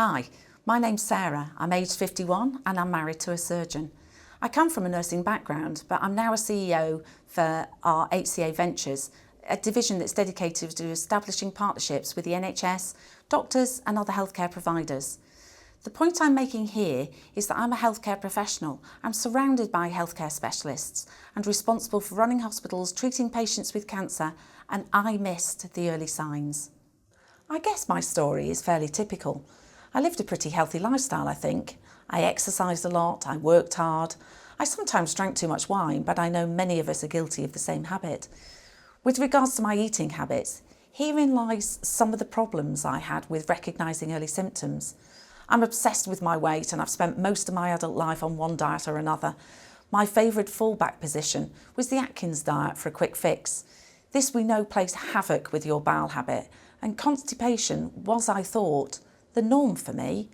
Hi, my name's Sarah. I'm aged 51 and I'm married to a surgeon. I come from a nursing background, but I'm now a CEO for our HCA Ventures, a division that's dedicated to establishing partnerships with the NHS, doctors and other healthcare providers. The point I'm making here is that I'm a healthcare professional. I'm surrounded by healthcare specialists and responsible for running hospitals, treating patients with cancer, and I missed the early signs. I guess my story is fairly typical. I lived a pretty healthy lifestyle, I think. I exercised a lot, I worked hard. I sometimes drank too much wine, but I know many of us are guilty of the same habit. With regards to my eating habits, herein lies some of the problems I had with recognising early symptoms. I'm obsessed with my weight and I've spent most of my adult life on one diet or another. My favourite fallback position was the Atkins diet for a quick fix. This we know plays havoc with your bowel habit, and constipation was, I thought, the norm for me.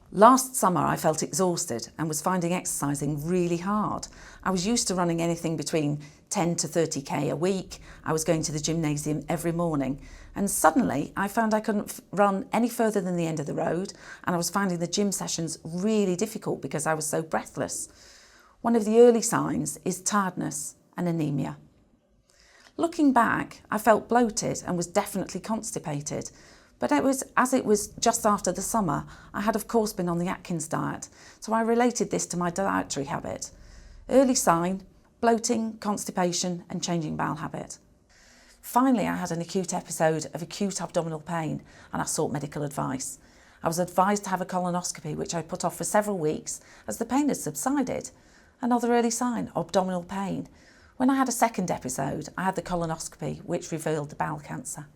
Last summer I felt exhausted and was finding exercising really hard. I was used to running anything between 10 to 30k a week. I was going to the gymnasium every morning, and suddenly I found I couldn't run any further than the end of the road, and I was finding the gym sessions really difficult because I was so breathless. One of the early signs is tiredness and anemia. Looking back, I felt bloated and was definitely constipated. But it was just after the summer, I had of course been on the Atkins diet, so I related this to my dietary habit. Early sign, bloating, constipation and changing bowel habit. Finally, I had an acute episode of acute abdominal pain and I sought medical advice. I was advised to have a colonoscopy, which I put off for several weeks as the pain had subsided. Another early sign, abdominal pain. When I had a second episode, I had the colonoscopy, which revealed the bowel cancer.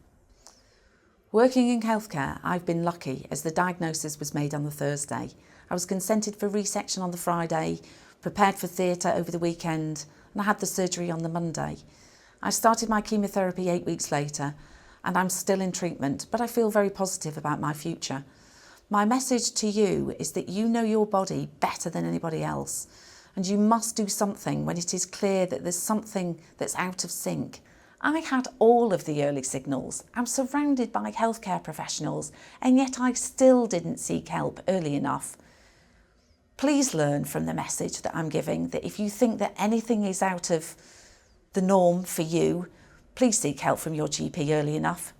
Working in healthcare, I've been lucky as the diagnosis was made on the Thursday. I was consented for resection on the Friday, prepared for theatre over the weekend, and I had the surgery on the Monday. I started my chemotherapy 8 weeks later, and I'm still in treatment, but I feel very positive about my future. My message to you is that you know your body better than anybody else, and you must do something when it is clear that there's something that's out of sync. I had all of the early signals. I'm surrounded by healthcare professionals, and yet I still didn't seek help early enough. Please learn from the message that I'm giving that if you think that anything is out of the norm for you, please seek help from your GP early enough.